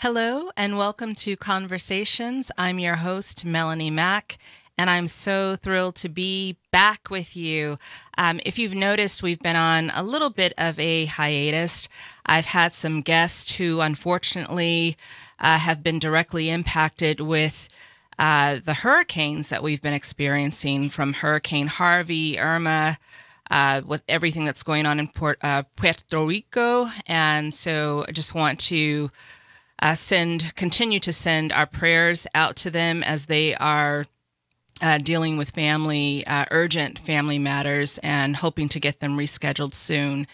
Hello and welcome to Conversations. I'm your host, Melanie Mack, and I'm so thrilled to be back with you. If you've noticed, we've been on a little bit of a hiatus. I've had some guests who unfortunately have been directly impacted with the hurricanes that we've been experiencing, from Hurricane Harvey, Irma, with everything that's going on in Puerto Rico. And so I just want to continue to send our prayers out to them as they are dealing with urgent family matters, and hoping to get them rescheduled soon.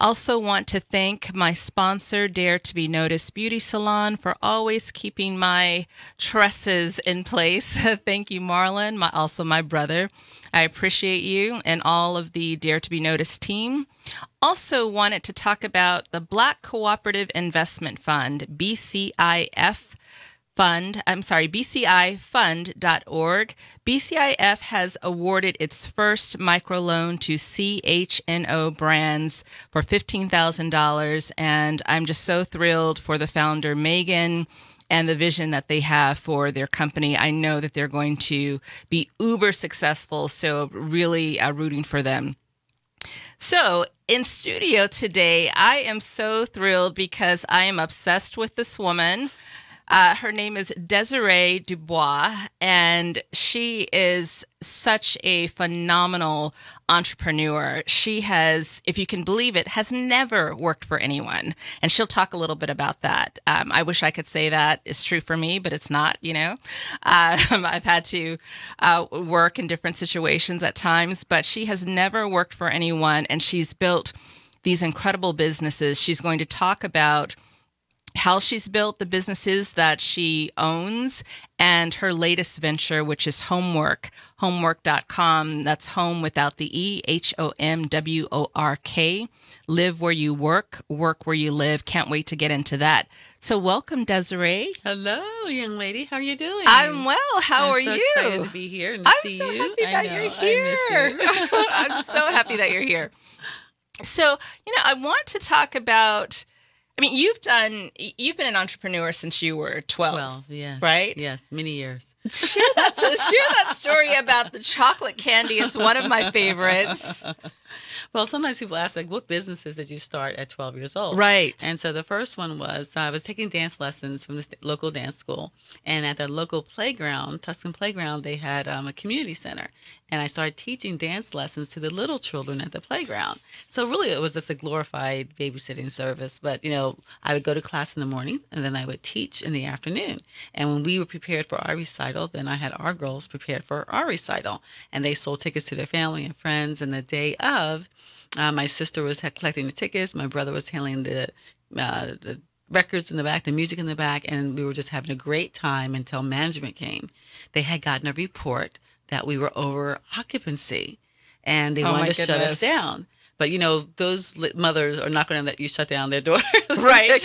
Also want to thank my sponsor, Dare to Be Noticed Beauty Salon, for always keeping my tresses in place. Thank you, Marlon, also my brother. I appreciate you and all of the Dare to Be Noticed team. Also wanted to talk about the Black Cooperative Investment Fund, BCIF Fund. BCIFund.org. BCIF has awarded its first microloan to CHNO Brands for $15,000, and I'm just so thrilled for the founder, Megan, and the vision that they have for their company. I know that they're going to be uber successful, so really rooting for them. So in studio today, I am so thrilled because I am obsessed with this woman. Her name is Desiree Dubois, and she is such a phenomenal entrepreneur. She has, if you can believe it, has never worked for anyone. And she'll talk a little bit about that. I wish I could say that is true for me, but it's not, you know. I've had to work in different situations at times, but she has never worked for anyone, and she's built these incredible businesses. She's going to talk about how she's built the businesses that she owns, and her latest venture, which is homework.com. That's home without the E, HOMWORK. Live where you work, work where you live. Can't wait to get into that. So welcome, Desiree. Hello, young lady. How are you doing? I'm well. How are you? I'm so excited to be here and to see you. I'm so happy that you're here. I miss you. I'm so happy that you're here. So, I want to talk about, you've been an entrepreneur since you were 12. 12, yes. Right? Yes, many years. Share that story about the chocolate candy. It's one of my favorites. Well, sometimes people ask, what businesses did you start at 12 years old? Right. And so the first one was, I was taking dance lessons from the local dance school. And at the local playground, Tuscan Playground, they had a community center. And I started teaching dance lessons to the little children at the playground. So really, it was just a glorified babysitting service. But, I would go to class in the morning, and then I would teach in the afternoon. And when we were prepared for our recital, then I had our girls prepared for our recital. And they sold tickets to their family and friends. And the day of, my sister was collecting the tickets. My brother was handling the records in the back, the music in the back. And we were just having a great time until management came. They had gotten a report that we were over occupancy, and they wanted to shut us down. But, those mothers are not going to let you shut down their daughters. Right.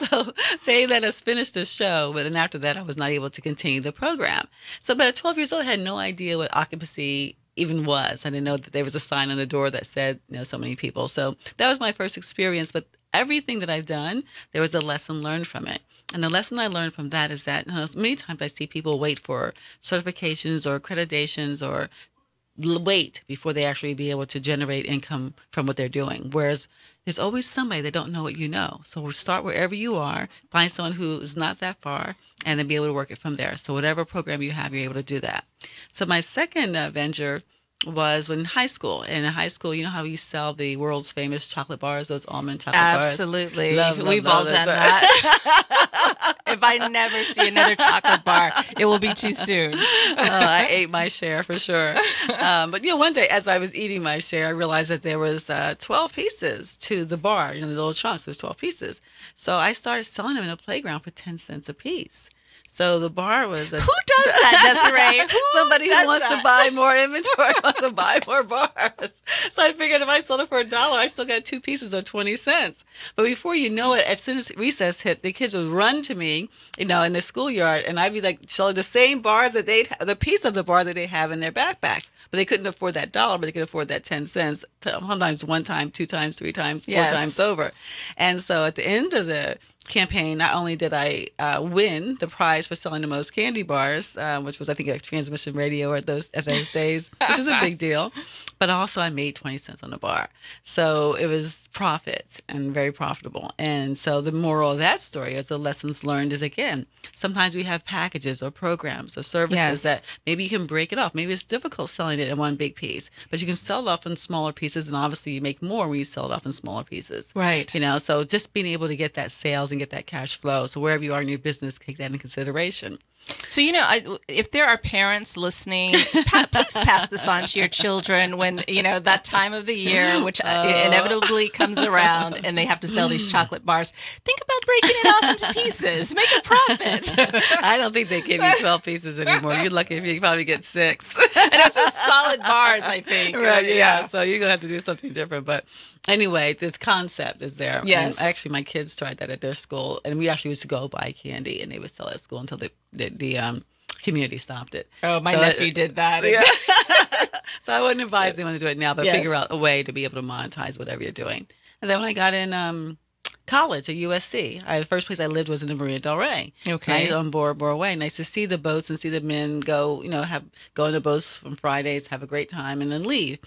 So they let us finish the show. But then after that, I was not able to continue the program. So but at 12 years old, I had no idea what occupancy even was. I didn't know that there was a sign on the door that said, so many people. So that was my first experience. But everything that I've done, there was a lesson learned from it. And the lesson I learned from that is that many times I see people wait for certifications or accreditations or wait before they actually be able to generate income from what they're doing. Whereas there's always somebody that don't know what you know. So we'll start wherever you are, find someone who is not that far, and then be able to work it from there. So whatever program you have, you're able to do that. So my second venture was in high school. And in high school, you know how we sell the world's famous chocolate bars, those almond chocolate bars? Absolutely. Love, We've all done that. If I never see another chocolate bar, it will be too soon. I ate my share for sure. But, one day as I was eating my share, I realized that there was 12 pieces to the bar, the little chunks, there's 12 pieces. So I started selling them in the playground for 10 cents a piece. So the bar was who does that, Desiree? Somebody who wants to buy more inventory, wants to buy more bars. So I figured if I sold it for $1, I still got 2 pieces of 20 cents. But before you know it, as soon as recess hit, the kids would run to me, in the schoolyard, and I'd be like showing the same bars that the piece of the bar that they have in their backpacks. But they couldn't afford that $1, but they could afford that 10 cents. Sometimes 1 time, 2 times, 3 times, 4 times over. And so at the end of the campaign, not only did I win the prize for selling the most candy bars, which was, I think, a transmission radio at those days, which is a big deal, but also I made 20 cents on the bar. So it was profit and very profitable. And so the moral of that story is the lessons learned is, again, sometimes we have packages or programs or services that maybe you can break it off. Maybe it's difficult selling it in one big piece, but you can sell it off in smaller pieces, and obviously you make more when you sell it off in smaller pieces. Right. You know, so just being able to get that sales and get that cash flow. So wherever you are in your business, take that into consideration. So, you know, if there are parents listening, please pass this on to your children when, you know, that time of the year, which inevitably comes around and they have to sell these chocolate bars. Think about breaking it off into pieces. Make a profit. I don't think they give you 12 pieces anymore. You're lucky if you probably get 6. And it's a solid bars, I think. Right, yeah. So you're going to have to do something different. But anyway, this concept is there. Yes. And actually, my kids tried that at their school. And we actually used to go buy candy, and they would sell it at school until the community stopped it. Oh, my nephew did that. Yeah. So I wouldn't advise anyone to do it now, but figure out a way to be able to monetize whatever you're doing. And then when I got in college at USC, the first place I lived was in the Marina Del Rey. Okay. Nice on Bora Way. Nice to see the boats and see the men go, you know, go on the boats from Fridays, have a great time, and then leave.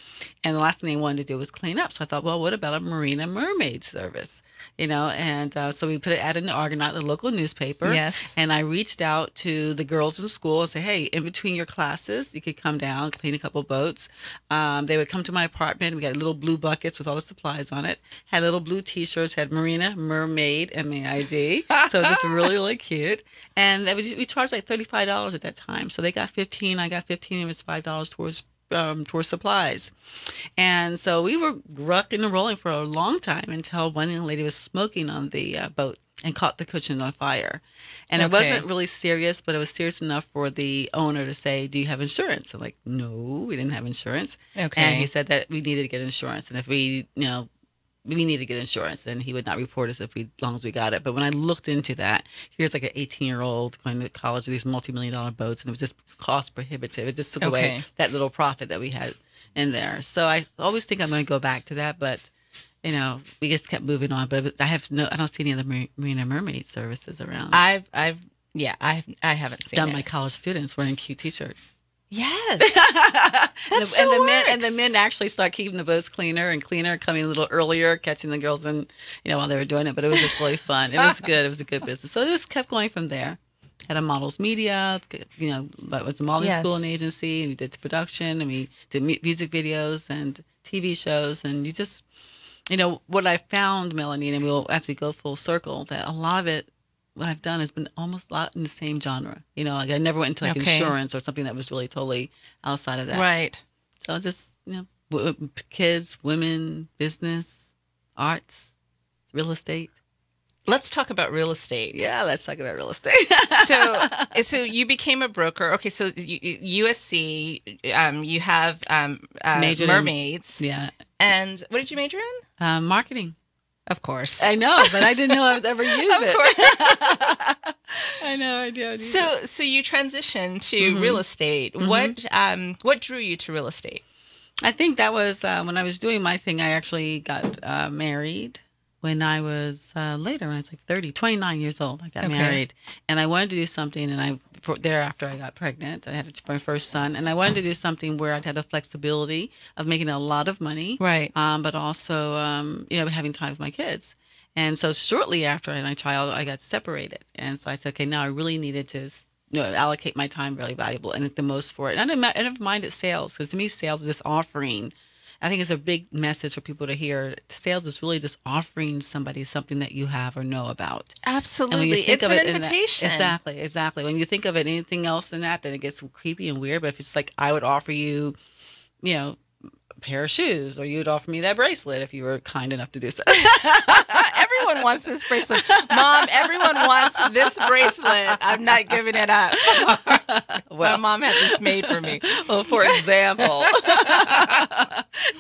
And the last thing they wanted to do was clean up. So I thought, well, what about a Marina Mermaid service? You know, and so we put it out in the Argonaut, the local newspaper. Yes. And I reached out to the girls in school and said, hey, in between your classes, you could come down, clean a couple boats. They would come to my apartment. We got little blue buckets with all the supplies on it. Had little blue T-shirts, had Marina Mermaid, M-A-I-D. So it was just really, really cute. And we charged like $35 at that time. So they got 15, I got 15. It was $5 towards supplies. And so we were rocking and rolling for a long time until one young lady was smoking on the boat and caught the cushion on fire. And it wasn't really serious, but it was serious enough for the owner to say, do you have insurance? I'm like, no, we didn't have insurance. Okay. And he said that we needed to get insurance. And if we need to get insurance, and he would not report us as long as we got it. But when I looked into that, here's like an 18-year-old going to college with these multi-million-dollar boats, and it was just cost prohibitive. It just took away that little profit that we had in there. So I always think I'm going to go back to that, but you know, we just kept moving on. But I don't see any other Marina Mermaid services around. I haven't seen done it. by college students wearing cute T-shirts. Yes. And the men actually start keeping the boats cleaner and cleaner, coming a little earlier, catching the girls in, you know, while they were doing it. But it was just really fun. It was good. It was a good business. So it just kept going from there. Had a models media, you know, it was a modeling school and agency, and we did production, and we did music videos and TV shows, and you just, you know, what I found, Melanie, and as we go full circle, that a lot of it, what I've done has been almost a lot in the same genre. You know, like I never went into like insurance or something that was really totally outside of that. Right. So just, you know, kids, women, business, arts, real estate. Let's talk about real estate. Yeah, let's talk about real estate. So you became a broker. Okay, so USC, you have mermaids. Yeah. And what did you major in? Marketing. Of course. I know, but I didn't know I would ever use it. Of course. I know, I do. So you transitioned to real estate. What drew you to real estate? I think that was when I was doing my thing. I actually got married when I was later, when I was like 29 years old. I got married, and I wanted to do something, and thereafter I got pregnant. I had my first son, and I wanted to do something where I'd had the flexibility of making a lot of money, right? But also, you know, having time with my kids. And so shortly after I had my child, I got separated, and so I said, okay, now I really needed to, you know, allocate my time really valuable and the most for it. And I never minded sales, because to me, sales is just offering. I think it's a big message for people to hear. Sales is really just offering somebody something that you have or know about. Absolutely. It's an invitation. Exactly. When you think of it, anything else than that, then it gets creepy and weird. But if it's like, I would offer you, you know, a pair of shoes, or you'd offer me that bracelet if you were kind enough to do so. Everyone wants this bracelet. Mom, everyone wants this bracelet. I'm not giving it up. Well, my mom had this made for me. Well, for example.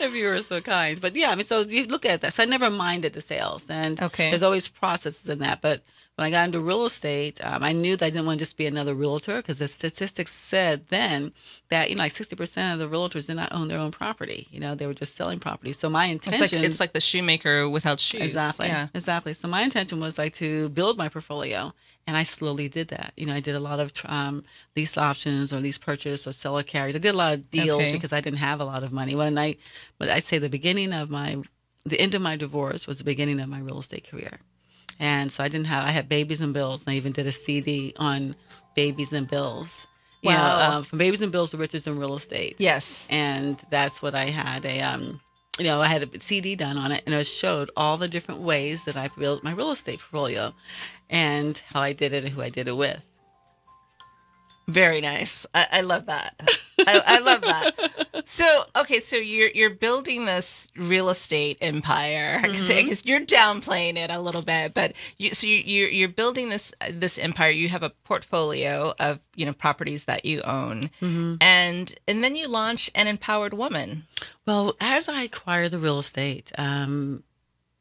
If you were so kind. But yeah, I mean, so you look at that. So I never minded the sales, and Okay. there's always processes in that. But when I got into real estate, I knew that I didn't want to just be another realtor, because the statistics said then that, like 60% of the realtors did not own their own property. They were just selling property. So my intention, It's like the shoemaker without shoes. exactly, Yeah. exactly. So my intention was like to build my portfolio, and I slowly did that. I did a lot of lease options or lease purchase or seller carries. I did a lot of deals Okay. because I didn't have a lot of money. But I'd say the end of my divorce was the beginning of my real estate career. And so I had babies and bills, and I even did a CD on babies and bills. Wow. From babies and bills to riches in real estate. Yes. And that's what I had I had a CD done on it, and it showed all the different ways that I built my real estate portfolio and how I did it and who I did it with. Very nice. I love that. I love that. So, okay, so you're building this real estate empire, because you're downplaying it a little bit, but you're building this empire. You have a portfolio of properties that you own, and then you launch an empowered woman. Well, as I acquired the real estate, a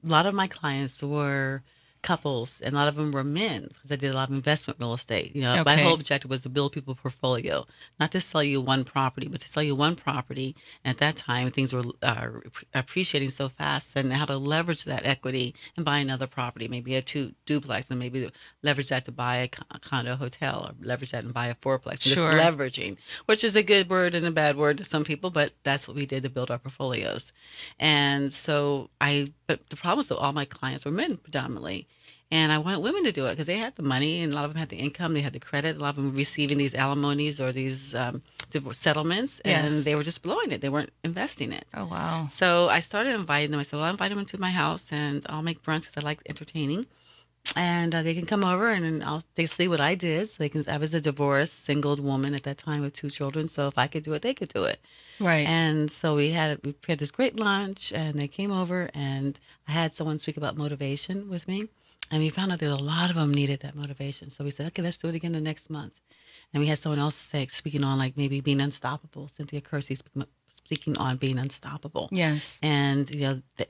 lot of my clients were couples, and a lot of them were men, because I did a lot of investment real estate. My Okay. whole objective was to build people a portfolio, not to sell you one property, but to sell you one property. And at that time, things were appreciating so fast, and how to leverage that equity and buy another property, maybe a duplex, and maybe leverage that to buy a condo hotel, or leverage that and buy a fourplex. Sure. Just leveraging, which is a good word and a bad word to some people, but that's what we did to build our portfolios. And so but the problem was that all my clients were men predominantly. And I wanted women to do it because they had the money, and a lot of them had the income, they had the credit. A lot of them were receiving these alimonies or these divorce settlements, Yes. and they were just blowing it. They weren't investing it. Oh, wow. So I started inviting them. I said, well, I'll invite them into my house, and I'll make brunch because I like entertaining. And they can come over, and they see what I did. So I was a divorced, single woman at that time with 2 children. So if I could do it, they could do it. Right. And so we had this great lunch, and they came over, and I had someone speak about motivation with me. And we found out that a lot of them needed that motivation. So we said, okay, let's do it again the next month. And we had someone else speaking on like maybe being unstoppable. Cynthia Kersey speaking on being unstoppable. Yes. And,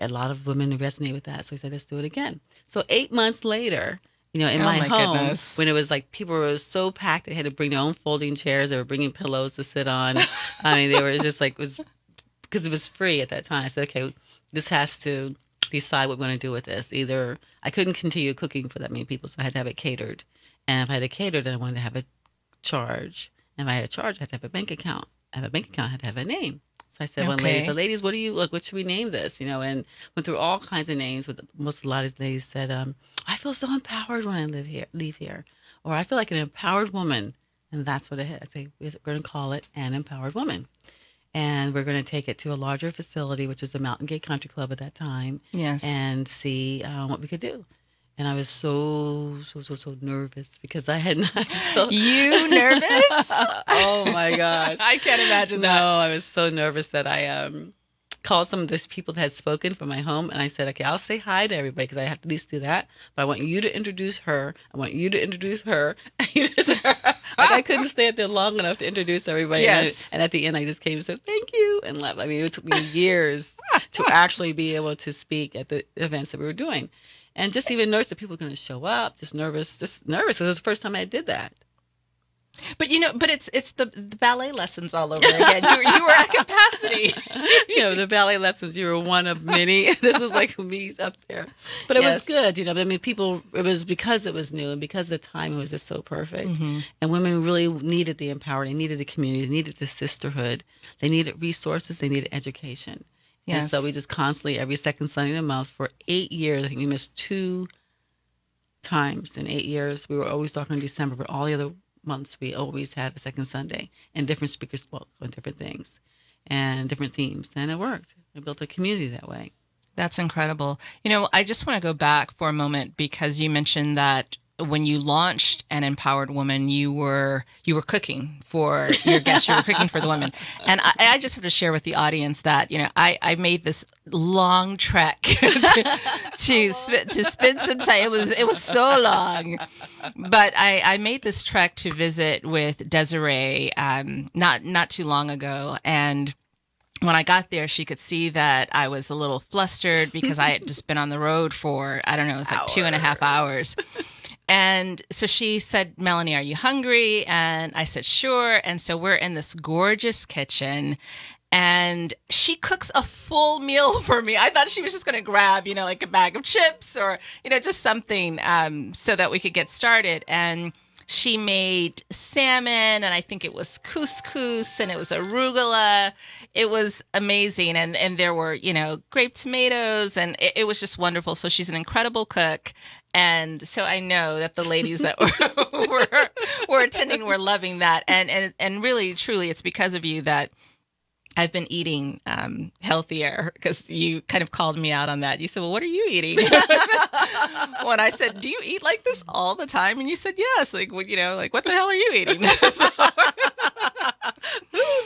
a lot of women resonate with that. So we said, let's do it again. So 8 months later, in my home, goodness. when it was like people were so packed, they had to bring their own folding chairs. They were bringing pillows to sit on. I mean, they were just like, because it was free at that time. I said, okay, this has to decide what we're going to do with this. Either I couldn't continue cooking for that many people, so I had to have it catered. And if I had it catered, then I wanted to have a charge. And if I had a charge, I had to have a bank account. I have a bank account, I had to have a name. So I said, one lady said, ladies, what should we name this? And went through all kinds of names. With a lot of ladies said, I feel so empowered when I leave here. Or I feel like an empowered woman. And that's what it is. I say, we're going to call it an empowered woman. And we're going to take it to a larger facility, which is the Mountain Gate Country Club at that time. Yes. And see what we could do. And I was so nervous because I had not. You nervous? Oh my gosh! I can't imagine that. No, I was so nervous that I called some of those people that had spoken from my home, and I said, okay, I'll say hi to everybody because I have to at least do that. But I want you to introduce her. I want you to introduce her. Like I couldn't stay up there long enough to introduce everybody. Yes. And at the end, I just came and said, thank you, and left. I mean, it took me years to actually be able to speak at the events that we were doing. And just even nervous that people were going to show up, just nervous because it was the first time I did that. But it's the ballet lessons all over again. You were at capacity. The ballet lessons, you were one of many. This was like me up there. But it was good, I mean, it was because it was new and because the timing was just so perfect. Mm-hmm. And women really needed the empowerment. They needed the community. They needed the sisterhood. They needed resources. They needed education. Yes. And so we just constantly, every second Sunday of the month for 8 years, I think we missed 2 times in 8 years. We were always talking in December, but all the other months we always had a second Sunday, and different speakers spoke on different things and different themes, and it worked. We built a community that way. That's incredible. I just want to go back for a moment because you mentioned that when you launched An Empowered Woman, you were cooking for your guests. You were cooking for the women, and I just have to share with the audience that I made this long trek to spend some time. It was so long, but I made this trek to visit with Desiree not too long ago, and when I got there, she could see that I was a little flustered because I had just been on the road for, I don't know, it was like Hours. 2.5 hours. And so she said, Melanie, are you hungry? And I said, sure. And so we're in this gorgeous kitchen and she cooks a full meal for me. I thought she was just going to grab, like a bag of chips or, just something so that we could get started. And she made salmon, and I think it was couscous, and it was arugula. It was amazing. And there were, grape tomatoes, and it was just wonderful. So she's an incredible cook. And so I know that the ladies that were attending were loving that. And really, truly, it's because of you that I've been eating healthier, because you kind of called me out on that. You said, well, what are you eating? When I said, do you eat like this all the time? And you said, yes. Like, what the hell are you eating? Who's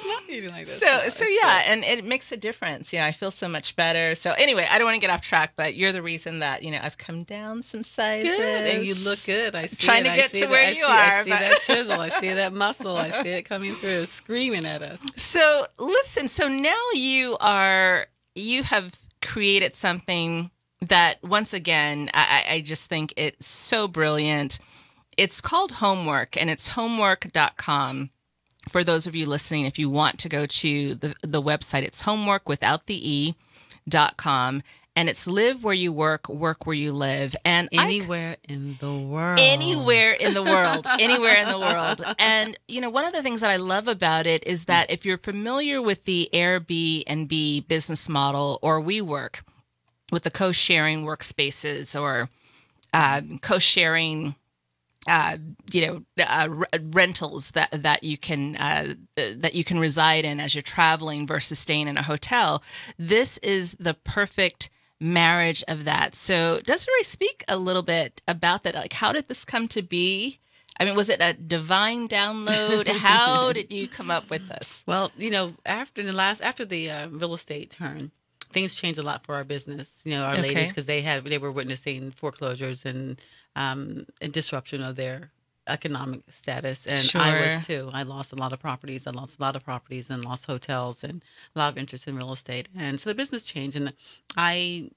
not eating like this? So yeah, and it makes a difference. I feel so much better. So anyway, I don't want to get off track, but you're the reason that, I've come down some sizes. Good, and you look good. I see trying it. to get to where you are. I see that chisel. I see that muscle. I see it coming through, screaming at us. So listen, so now you have created something that, once again, I just think it's so brilliant. It's called Homework, and it's homework.com. For those of you listening, if you want to go to the website, it's homework without the E.com. And it's live where you work where you live. And anywhere in the world. Anywhere in the world. Anywhere in the world. And, one of the things that I love about it is that if you're familiar with the Airbnb business model or WeWork, with the co-sharing workspaces or co-sharing rentals that you can reside in as you're traveling versus staying in a hotel. This is the perfect marriage of that. So Desiree, speak a little bit about that. Like, how did this come to be? I mean, was it a divine download? How did you come up with this? Well, after the real estate turn, things changed a lot for our business. Our ladies, because they were witnessing foreclosures and disruption of their economic status, and Sure. I was too. I lost a lot of properties. and lost hotels and a lot of interest in real estate, and so the business changed. And I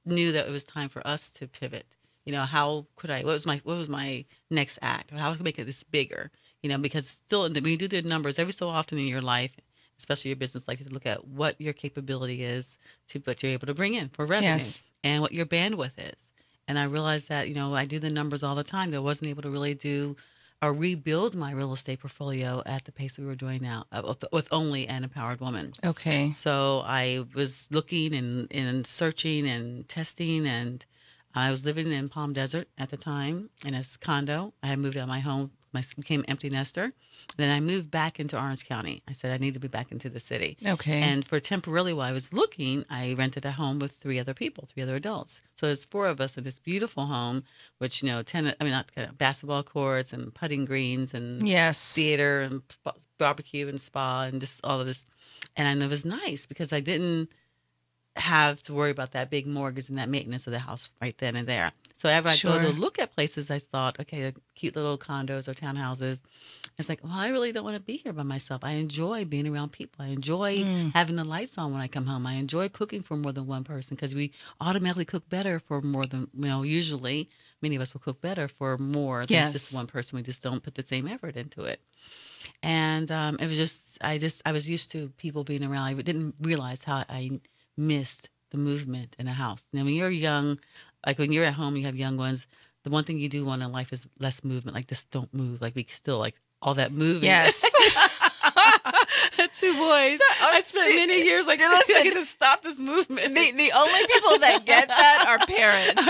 knew that it was time for us to pivot. How could I? What was my next act? How could I make this bigger? Because still, when you do the numbers every so often in your life, especially your business life, you have to look at what your capability is to what you're able to bring in for revenue, Yes. and what your bandwidth is. And I realized that, I do the numbers all the time. That I wasn't able to really do or rebuild my real estate portfolio at the pace we were doing now with only an empowered woman. Okay. So I was looking and searching and testing, and I was living in Palm Desert at the time in a condo. I had moved out of my home. I became empty nester. Then I moved back into Orange County. I said I need to be back into the city. Okay. And for temporarily while I was looking, I rented a home with three other adults. So there's four of us in this beautiful home, which basketball courts and putting greens and Yes. theater and barbecue and spa and just all of this. And it was nice because I didn't have to worry about that big mortgage and that maintenance of the house right then and there. So ever I go to look at places, I thought, okay, cute little condos or townhouses. It's like, well, I really don't want to be here by myself. I enjoy being around people. I enjoy having the lights on when I come home. I enjoy cooking for more than one person because we automatically cook better for more than, usually many of us will cook better for more than just one person. We just don't put the same effort into it. And it was just, I was used to people being around. I didn't realize how I missed the movement in a house. Now, when you're young, like when you're at home, you have young ones, the one thing you do want in life is less movement. Like, just don't move. Like, be still, like all that moving. Yes. Two boys. I spent many years like, I get to stop this movement. The only people that get that are parents.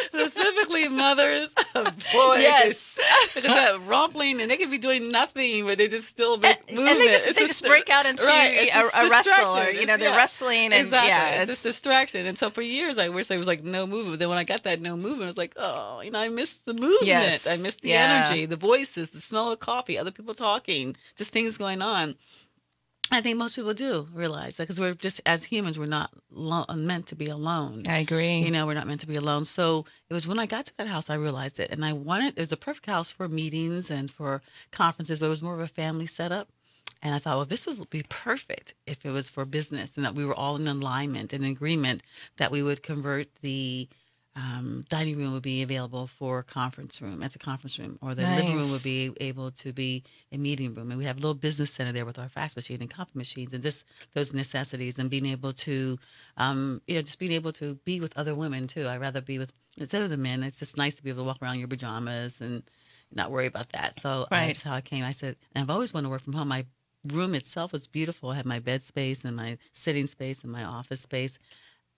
Specifically mothers of boys. Yes. Because that romping, and they can be doing nothing, but they just still make movement. And they just break out into a wrestle, or, they're wrestling. And exactly. Yeah, it's just distraction. And so for years, I wish I was like no movement. Then when I got that no movement, I was like, oh, I missed the movement. Yes. I missed the energy, the voices, the smell of coffee, other people talking, just things going on. I think most people do realize that because we're just, as humans, we're not meant to be alone. I agree. We're not meant to be alone. So it was when I got to that house, I realized it. And it was a perfect house for meetings and for conferences, but it was more of a family setup. And I thought, well, this would be perfect if it was for business and that we were all in alignment and agreement that we would convert the dining room would be available for conference room as a conference room, or the living room would Nice. be able to be a meeting room. And we have a little business center there with our fax machine and copy machines and just those necessities, and being able to, just being able to be with other women too. I'd rather be with, instead of the men. It's just nice to be able to walk around in your pajamas and not worry about that. So Right. that's how I came. I said, and I've always wanted to work from home. My room itself was beautiful. I had my bed space and my sitting space and my office space.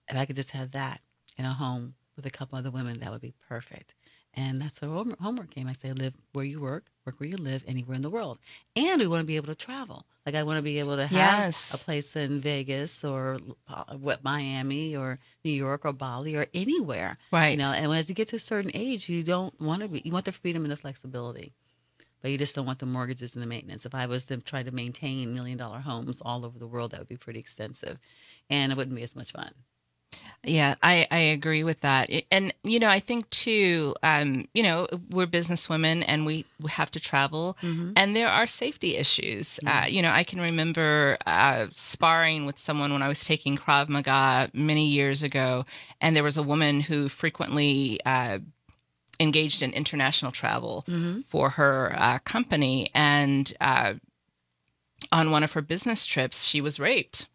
If I could just have that in a home with a couple other women, that would be perfect. And that's where homework came. I say, live where you work where you live, anywhere in the world. And we want to be able to travel. Like I want to be able to have a Yes. place in Vegas or Miami or New York or Bali or anywhere. Right. And as you get to a certain age, you don't want to be, you want the freedom and the flexibility. But you just don't want the mortgages and the maintenance. If I was to try to maintain $1 million homes all over the world, that would be pretty extensive. And it wouldn't be as much fun. Yeah, I agree with that. And, I think too, we're businesswomen and we have to travel, Mm-hmm. and there are safety issues. Yeah. I can remember sparring with someone when I was taking Krav Maga many years ago, and there was a woman who frequently engaged in international travel Mm-hmm. for her company. And on one of her business trips, she was raped.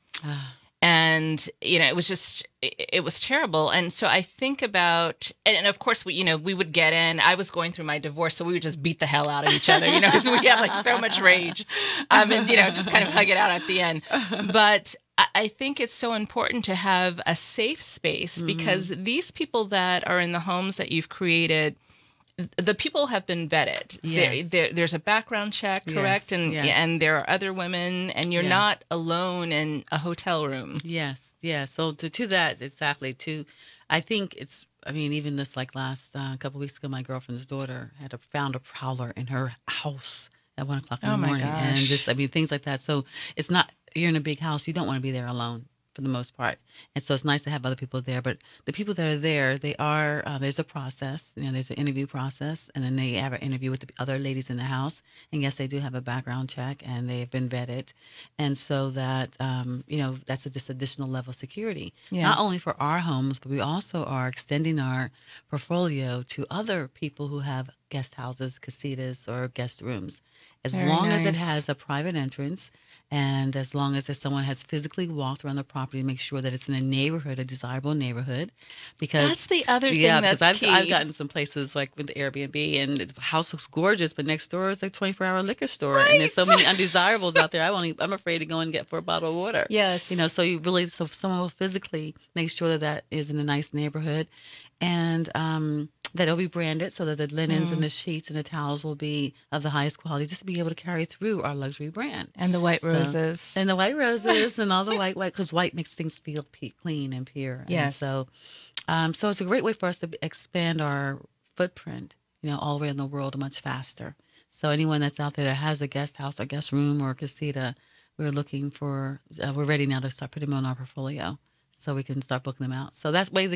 And it was just it was terrible. And so I think about, and of course we would get in. I was going through my divorce, so we would just beat the hell out of each other, because we had like so much rage, and just kind of hug it out at the end. But I think it's so important to have a safe space, because these people that are in the homes that you've created, the people have been vetted. Yes. There's a background check, correct? Yes, And yes. and there are other women, and you're Yes. not alone in a hotel room. Yes, yeah. So to that exactly. I think it's. I mean, even this like last couple weeks ago, my girlfriend's daughter had found a prowler in her house at 1 o'clock in Oh the my morning, and gosh. just things like that. So it's not, you're in a big house. You don't want to be there alone for the most part, and so it's nice to have other people there. But the people that are there, they are there's a process. There's an interview process, and then they have an interview with the other ladies in the house. And yes, they do have a background check, and they have been vetted, and so that that's just additional level of security, Yes. not only for our homes, but we also are extending our portfolio to other people who have guest houses, casitas, or guest rooms. As Very long as it nice. has a private entrance, and as long as someone has physically walked around the property, make sure that it's in a neighborhood, a desirable neighborhood, because That's the other thing yeah, that's because I've key. gotten some places like with the Airbnb, and the house looks gorgeous, but next door is like 24-hour liquor store, and there's so many undesirables out there. I'm afraid to go and get for a bottle of water. Yes. So so someone will physically make sure that that is in a nice neighborhood, and that it'll be branded so that the linens and the sheets and the towels will be of the highest quality, just to be able to carry through our luxury brand. And the white So, roses. and the white roses and all the white, because white makes things feel clean and pure. And Yes. so it's a great way for us to expand our footprint, all the way in the world much faster. So anyone that's out there that has a guest house or guest room or casita, we're ready now to start putting them on our portfolio, so we can start booking them out. So that's way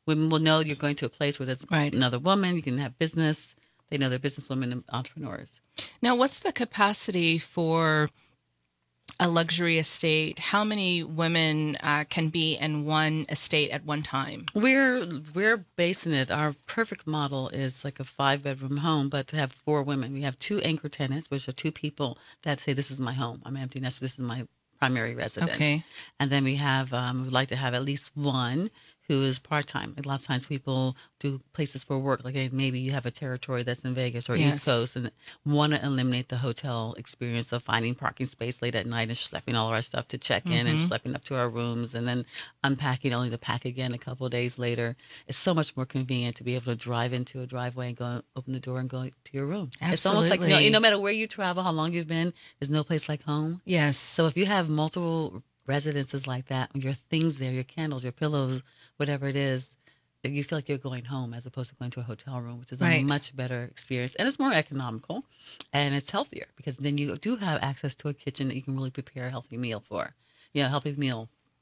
women will know you're going to a place where there's Right. another woman. You can have business. They know they're businesswomen and entrepreneurs. Now, what's the capacity for a luxury estate? How many women can be in one estate at one time? We're basing it. Our perfect model is like a 5-bedroom home, but to have 4 women. We have 2 anchor tenants, which are 2 people that say, "This is my home. I'm empty nester. This is my primary residence." Okay. And then we have we'd like to have at least one who is part-time. A lot of times people do places for work, like maybe you have a territory that's in Vegas or Yes. East Coast, and want to eliminate the hotel experience of finding parking space late at night and schlepping all of our stuff to check in and schlepping up to our rooms and then unpacking only to pack again a couple of days later. It's so much more convenient to be able to drive into a driveway and go open the door and go to your room. It's almost like Absolutely. no matter where you travel, how long you've been, there's no place like home. Yes. So if you have multiple residences like that, your things there, your candles, your pillows, whatever it is, you feel like you're going home as opposed to going to a hotel room, which is a Right. much better experience. And it's more economical and it's healthier, because then you do have access to a kitchen that you can really prepare a healthy meal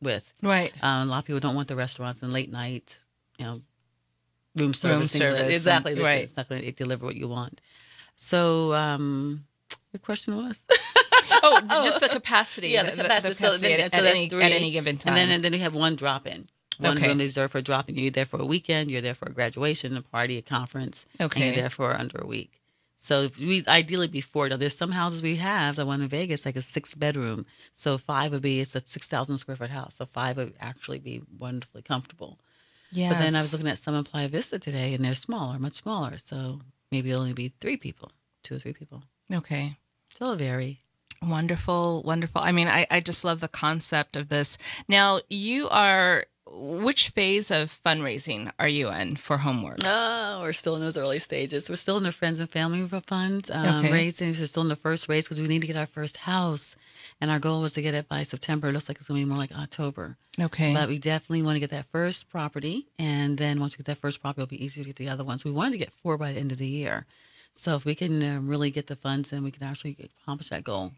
with. Right. A lot of people don't want the restaurants and late night, room service. Room things like- service. exactly. Right. It's not going to deliver what you want. So your question was? Oh, just the capacity. Yeah, the capacity. The capacity at So that's any three. at any given time. And then you have one drop-in. One Okay. room is reserved for a drop-in. You're there for a weekend. You're there for a graduation, a party, a conference. And Okay. you're there for under a week. So we ideally before. Now there's some houses we have. The one in Vegas, like a 6-bedroom. So 5 would be, it's a 6,000 square foot house. So 5 would actually be wonderfully comfortable. Yes. But then I was looking at some in Playa Vista today, and they're smaller, much smaller. So maybe it'll only be 3 people, 2 or 3 people. Okay. So it'll vary. Wonderful, wonderful. I mean, I just love the concept of this. Now, which phase of fundraising are you in for Homework? Oh, we're still in those early stages. We're still in the friends and family funds Okay. raising. We're still in the first raise because we need to get our first house. And our goal was to get it by September. It looks like it's going to be more like October. Okay. But we definitely want to get that first property. And then once we get that first property, it'll be easier to get the other ones. We wanted to get 4 by the end of the year. So if we can really get the funds, then we can actually accomplish that goal.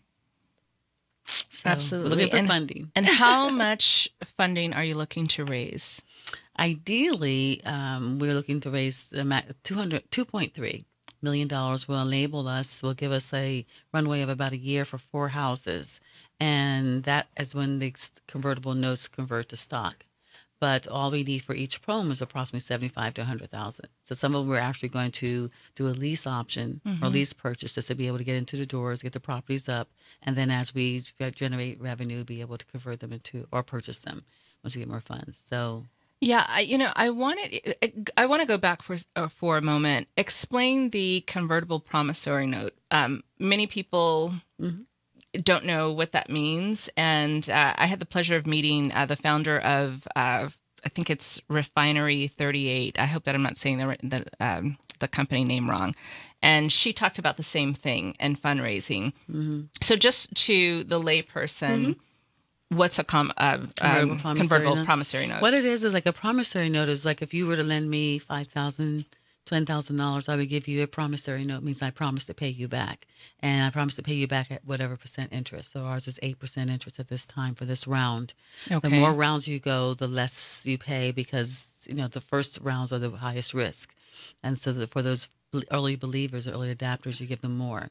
So Absolutely. We're looking for funding. And how much funding are you looking to raise? Ideally, we're looking to raise $2.3 million will enable us, will give us a runway of about a year for 4 houses. And that is when the convertible notes convert to stock. But all we need for each promo is approximately 75 to 100,000. So some of them we're actually going to do a lease option or lease purchase just to be able to get into the doors, get the properties up, and then as we generate revenue, be able to convert them into or purchase them once we get more funds. So Yeah, I want to go back for a moment. Explain the convertible promissory note. Many people don't know what that means, and I had the pleasure of meeting the founder of I think it's Refinery 38. I hope that I'm not saying the company name wrong. And she talked about the same thing in fundraising. So just to the layperson. What's a convertible promissory note? What it is like a promissory note is like if you were to lend me $5,000, $10,000, I would give you a promissory note. It means I promise to pay you back. And I promise to pay you back at whatever percent interest. So ours is 8% interest at this time for this round. Okay. The more rounds you go, the less you pay because, the first rounds are the highest risk. And so for those early believers, early adapters, you give them more.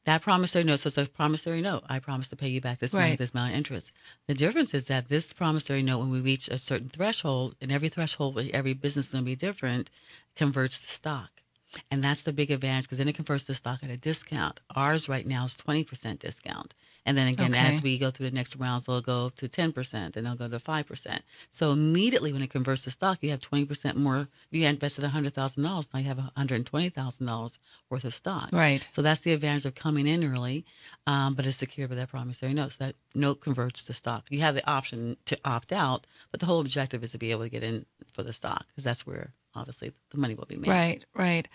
That promissory note, so it's a promissory note. I promise to pay you back this money, this amount of interest. The difference is that this promissory note, when we reach a certain threshold, and every threshold, every business is going to be different, converts to stock. And that's the big advantage because then it converts to stock at a discount. Ours right now is 20% discount. And then again, as we go through the next rounds, they'll go to 10% and they'll go to 5%. So immediately when it converts to stock, you have 20% more. You invested $100,000, now you have $120,000 worth of stock. Right. So that's the advantage of coming in early, but it's secured by that promissory note. So that note converts to stock. You have the option to opt out, but the whole objective is to be able to get in for the stock because that's where obviously the money will be made. Right, right.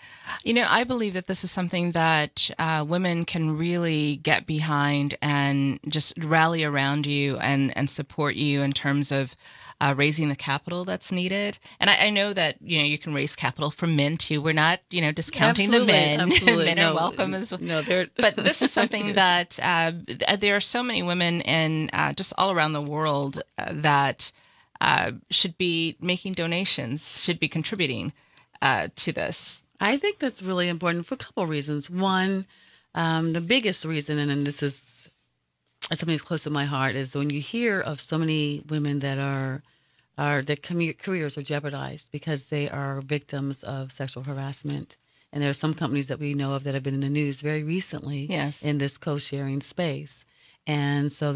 I believe that this is something that women can really get behind and just rally around you and support you in terms of raising the capital that's needed. And I know that, you can raise capital from men too. We're not, discounting the men. Absolutely. Men are welcome as well. No, they're... But this is something that there are so many women in just all around the world that should be making donations, should be contributing to this. I think that's really important for a couple of reasons. One, the biggest reason, and this is something that's close to my heart, is when you hear of so many women that their careers are jeopardized because they are victims of sexual harassment. And there are some companies that we know of that have been in the news very recently in this co-sharing space. And so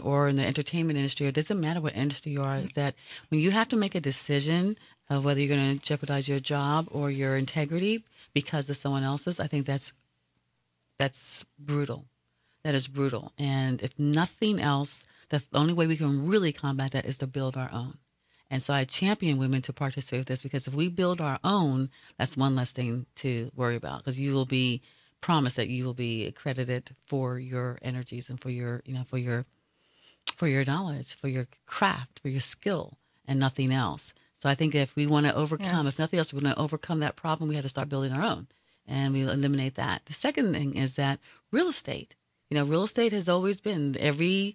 or in the entertainment industry, it doesn't matter what industry you are, is that when you have to make a decision of whether you're going to jeopardize your job or your integrity because of someone else's, I think that's brutal. That is brutal. And if nothing else, the only way we can really combat that is to build our own. And so I champion women to participate with this because if we build our own, that's one less thing to worry about because you will be promise that you will be accredited for your energies and for your knowledge, for your craft, for your skill, and nothing else. So I think if we want to overcome, if nothing else, we want to overcome that problem, we have to start building our own, and we eliminate that. The second thing is that real estate. Real estate has always been every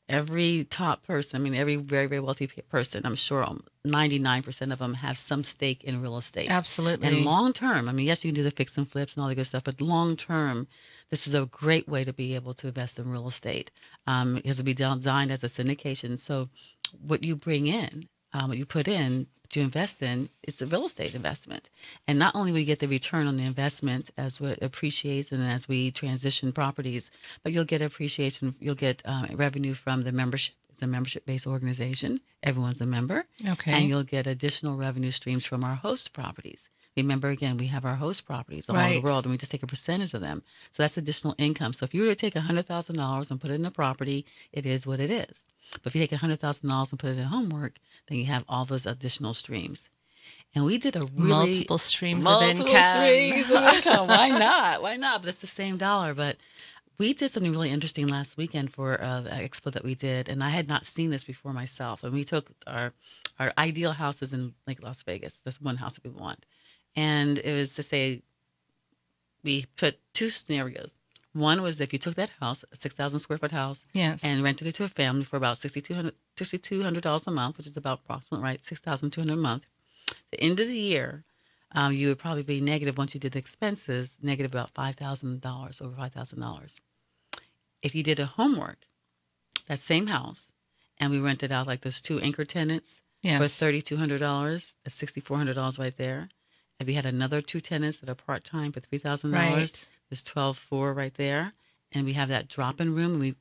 Every top person, I mean, every very, very wealthy person, I'm sure 99% of them have some stake in real estate. And Absolutely. long term, I mean, yes, you can do the fix and flips and all the good stuff, but long term, this is a great way to be able to invest in real estate. It has to be designed as a syndication. So what you bring in, what you put in, what you invest in, it's a real estate investment. And not only will you get the return on the investment as it appreciates and as we transition properties, but you'll get appreciation, you'll get revenue from the membership. It's a membership-based organization. Everyone's a member. And Okay. you'll get additional revenue streams from our host properties. Remember, again, we have our host properties all over the Right. world, and we just take a percentage of them. So that's additional income. So if you were to take $100,000 and put it in a property, it is what it is. But if you take $100,000 and put it in homework, then you have all those additional streams. And we did a really Multiple streams of multiple income. streams of income. Why not? Why not? But it's the same dollar. But we did something really interesting last weekend for the expo that we did, and I had not seen this before myself. And we took our ideal houses in like Las Vegas. That's one house that we want, and it was to say we put two scenarios. One was if you took that house, a 6,000 square foot house, Yes. and rented it to a family for about $6,200 a month, which is about approximate, right? $6,200 a month. The end of the year, you would probably be negative once you did the expenses, negative about $5,000, over $5,000. If you did a homework, that same house, and we rented out like those two anchor tenants for Yes. $3,200, that's $6,400 right there. If you had another two tenants that are part-time for $3,000, Right. there's 12,400 right there. And we have that drop-in room. We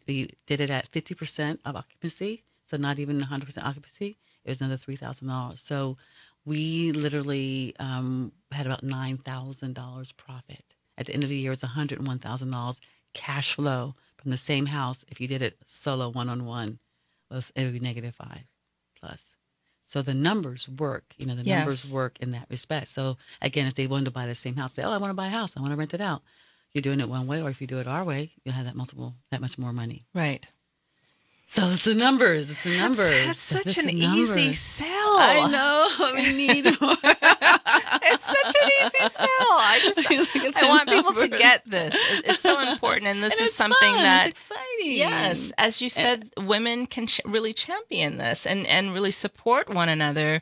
did it at 50% of occupancy, so not even 100% occupancy. It was another $3,000. So we literally had about $9,000 profit. At the end of the year, it's $101,000 cash flow from the same house. If you did it solo one-on-one, it would be negative 5 plus. So the numbers work, the numbers Yes. work in that respect. So again, if they wanted to buy the same house, say, oh, I want to buy a house, I want to rent it out. You're doing it one way, or if you do it our way, you'll have that much more money. Right. So it's the numbers. It's the numbers. That's such It's an the easy numbers. sell. I know. We need more. It's such an easy sell. I want people to get this. It's so important, and this And is it's something fun. that, It's exciting. yes, as you said, women can really champion this and really support one another,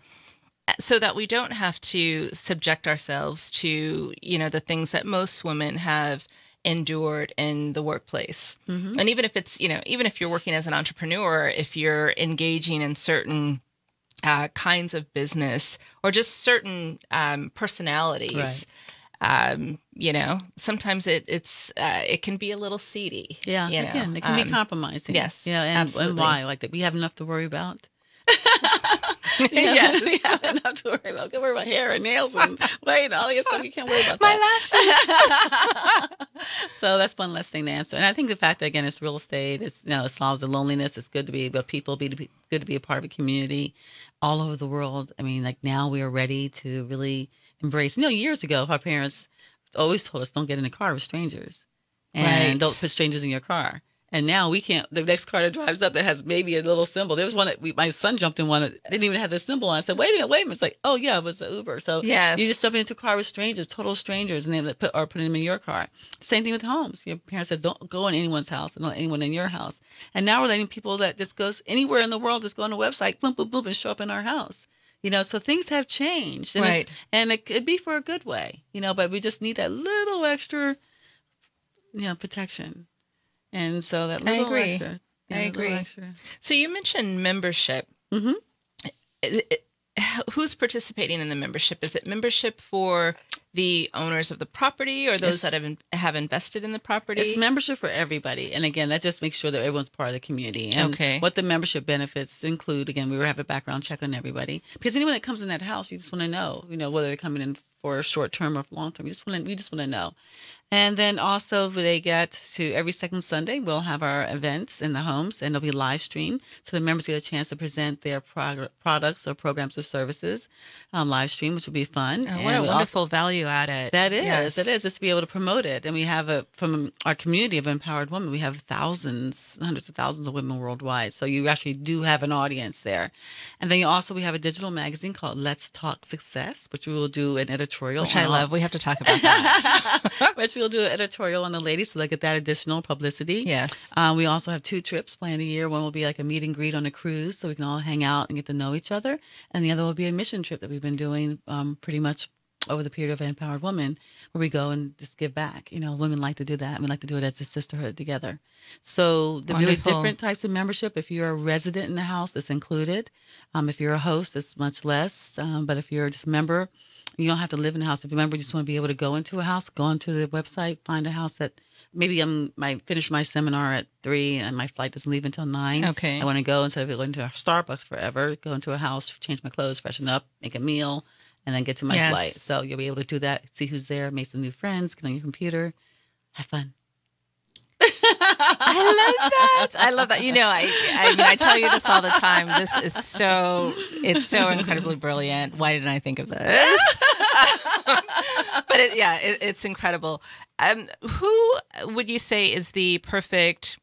so that we don't have to subject ourselves to the things that most women have endured in the workplace. And even if it's even if you're working as an entrepreneur, if you're engaging in certain kinds of business or just certain personalities, sometimes it can be a little seedy. Yeah, it can be compromising. Yes, and absolutely. why? Like that, we have enough to worry about. Yes. We have enough to worry about. We can worry about hair and nails and weight and all this stuff. We can't worry about My that. lashes. So that's one less thing to answer. And I think the fact that, again, it's real estate, it solves the loneliness. It's good to be about people, good to be a part of a community all over the world. I mean, like now we are ready to really embrace. Years ago, our parents always told us, don't get in the car with strangers. And Right. don't put strangers in your car. And now we can't. The next car that drives up that has maybe a little symbol. There was one that my son jumped in one that didn't even have the symbol on. I said, wait a minute. It's like, oh yeah, it was an Uber. So Yes. you just jump into a car with strangers, total strangers, and they put them in your car. Same thing with homes. Your parents says, don't go in anyone's house and not anyone in your house. And now we're letting people that just goes anywhere in the world, just go on the website, boom, boom, boom, and show up in our house. So things have changed, and Right. and it could be for a good way. But we just need that little extra, protection. And so that I little agree. extra. I little agree. extra. So you mentioned membership. Mhm. Who's participating in the membership? Is it membership for the owners of the property or those that have invested in the property? It's membership for everybody. And again, that just makes sure that everyone's part of the community. And Okay. what the membership benefits include, again, we will have a background check on everybody. Because anyone that comes in that house, you just want to know, whether they're coming in for short term or long term. We just want to know. And then also they get to every second Sunday, we'll have our events in the homes, and they'll be live streamed. So the members get a chance to present their products or programs or services live stream, which will be fun. Oh, what And a we wonderful value added. That is, Yes. it is, just to be able to promote it. And we have from our community of empowered women, we have thousands, hundreds of thousands of women worldwide. So you actually do have an audience there. And then we have a digital magazine called Let's Talk Success, which we will do an editorial Which on I all- love. We have to talk about that. which we'll do an editorial on the ladies so they get that additional publicity. Yes. We also have 2 trips planned a year. One will be like a meet and greet on a cruise so we can all hang out and get to know each other. And the other will be a mission trip that we've been doing pretty much over the period of Empowered Woman, where we go and just give back. Women like to do that. We like to do it as a sisterhood together. So there are different types of membership. If you're a resident in the house, it's included. If you're a host, it's much less. But if you're just a member, you don't have to live in the house. If you're a member, you just want to be able to go into a house, go onto the website, find a house that maybe I finish my seminar at 3 and my flight doesn't leave until 9. Okay. I want to go instead of going to Starbucks forever, go into a house, change my clothes, freshen up, make a meal, and then get to my flight. So you'll be able to do that, see who's there, make some new friends, get on your computer, have fun. I love that. I tell you this all the time. It's so incredibly brilliant. Why didn't I think of this? But it's incredible. Who would you say is the perfect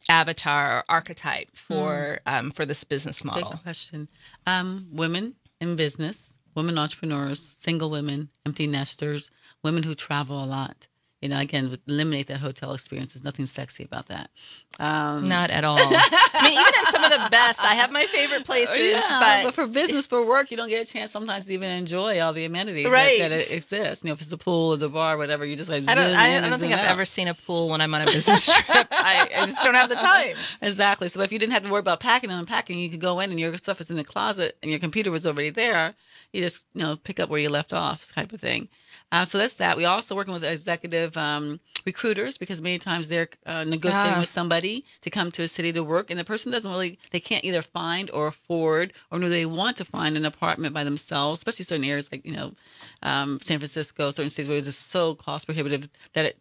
avatar or archetype for this business model? Good question. Women in business. Women entrepreneurs, single women, empty nesters, women who travel a lot. Again, eliminate that hotel experience. There's nothing sexy about that. Not at all. I mean, even in some of the best, I have my favorite places. But for business, for work, you don't get a chance sometimes to even enjoy all the amenities that exist. If it's the pool or the bar, or whatever, you just like I don't think I've ever seen a pool when I'm on a business trip. I just don't have the time. Exactly. So if you didn't have to worry about packing and unpacking, you could go in and your stuff is in the closet and your computer was already there. You just, pick up where you left off type of thing. So that's that. We also working with executive recruiters because many times they're negotiating with somebody to come to a city to work. And the person they can't either find or afford or do they want to find an apartment by themselves, especially certain areas like, San Francisco, certain states where it's just so cost prohibitive that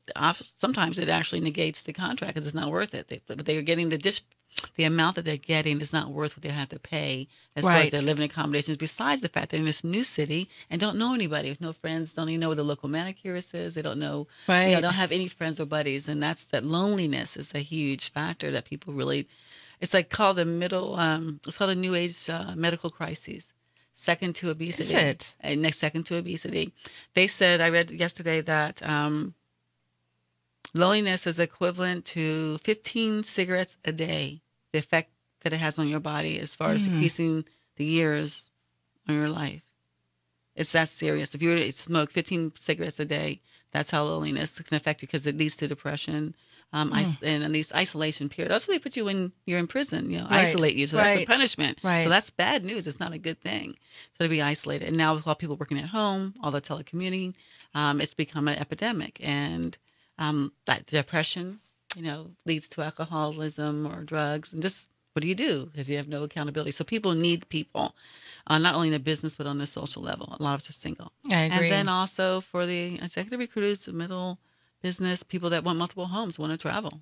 sometimes it actually negates the contract because it's not worth it. But they are getting the amount that they're getting is not worth what they have to pay as far as their living accommodations, besides the fact they're in this new city and don't know anybody, with no friends, don't even know where the local manicurist is. They don't know, don't have any friends or buddies. And that loneliness is a huge factor that people really, it's like called the it's called a new age medical crises. Second to obesity. Is it? Next second to obesity. They said, I read yesterday that loneliness is equivalent to 15 cigarettes a day, the effect that it has on your body as far as decreasing the years on your life. It's that serious. If you smoke 15 cigarettes a day, that's how loneliness can affect you because it leads to depression and these isolation periods. That's why they put you you're in prison, isolate you. So that's the punishment. Right. So that's bad news. It's not a good thing. So to be isolated. And now with all people working at home, all the telecommuting, it's become an epidemic. And that depression, leads to alcoholism or drugs. And just what do you do? Because you have no accountability. So people need people, not only in the business, but on the social level. A lot of us are single. I agree. And then also for the executive recruiters, the middle business, people that want multiple homes, want to travel.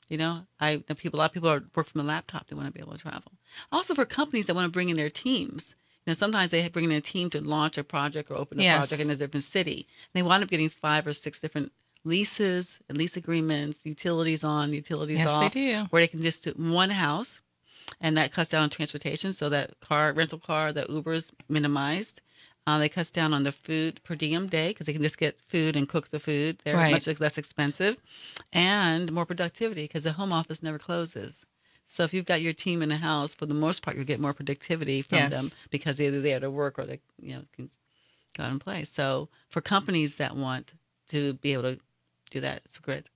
A lot of people work from a laptop. They want to be able to travel. Also for companies that want to bring in their teams. Sometimes they bring in a team to launch a project or open a project in a different city. And they wind up getting 5 or 6 different leases and lease agreements, utilities on, utilities off. Yes, they do. Where they can just do one house, and that cuts down on transportation. So that rental car, the Uber is minimized. They cuts down on the food per diem day because they can just get food and cook the food. They're much less expensive and more productivity because the home office never closes. So if you've got your team in the house, for the most part, you'll get more productivity from them because they're either there to work or they can go out and play. So for companies that want to be able to do that, it's good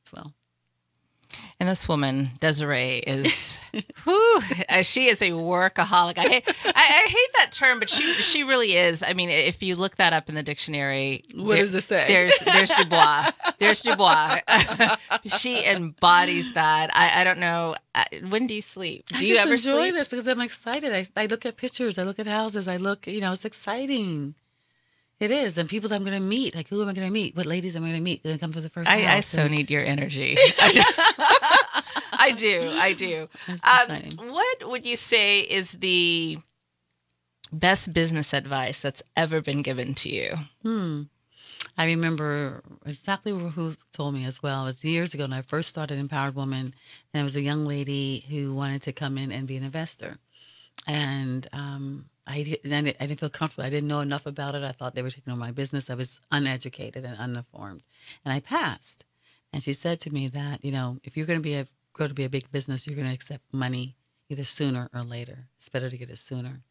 as well. And this woman, Desiree, is she is a workaholic. I hate that term, but she really is. I mean, if you look that up in the dictionary, what does it say? There's Dubois. There's Dubois. She embodies that. I don't know. When do you sleep? Do you ever sleep? I enjoy this because I'm excited. I look at pictures. I look at houses. I look. It's exciting. It is. And people that I'm going to meet, like who am I going to meet? What ladies am I going to meet? Going to come for the first time? I so need your energy. I do. What would you say is the best business advice that's ever been given to you? I remember exactly who told me as well. It was years ago when I first started Empowered Woman, and it was a young lady who wanted to come in and be an investor. And I didn't feel comfortable. I didn't know enough about it. I thought they were taking over my business. I was uneducated and uninformed, and I passed. And she said to me that, if you're going to grow to be a big business, you're going to accept money either sooner or later. It's better to get it sooner.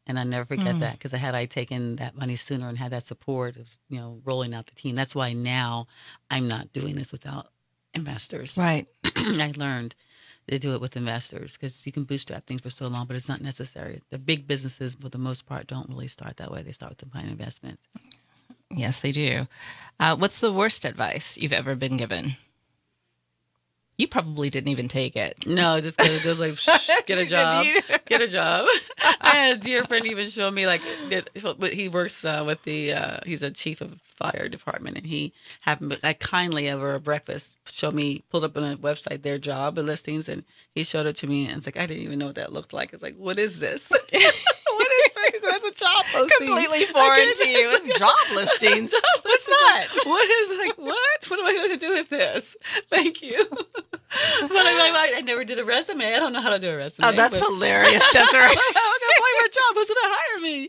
And I never forget that, because had I taken that money sooner and had that support of, rolling out the team, that's why now I'm not doing this without investors. Right. I learned to do it with investors, because you can bootstrap things for so long, but it's not necessary. The big businesses, for the most part, don't really start that way. They start with the kind of investment. Yes, they do. What's the worst advice you've ever been given? You probably didn't even take it. No, just goes like, get a job, get a job. I had a dear friend even show me, like, he works with he's a chief of fire department, and he happened, kindly over a breakfast, pulled up on a website their job listings, and he showed it to me, and it's like, I didn't even know what that looked like. It's like, what is this? What is this? He said, that's a job posting. Completely foreign to you. It's job listings. What's that? What am I going to do with this? Thank you. But I never did a resume. I don't know how to do a resume. Oh, that's hilarious, Desiree. I'm going to apply for a job. Who's going to hire me?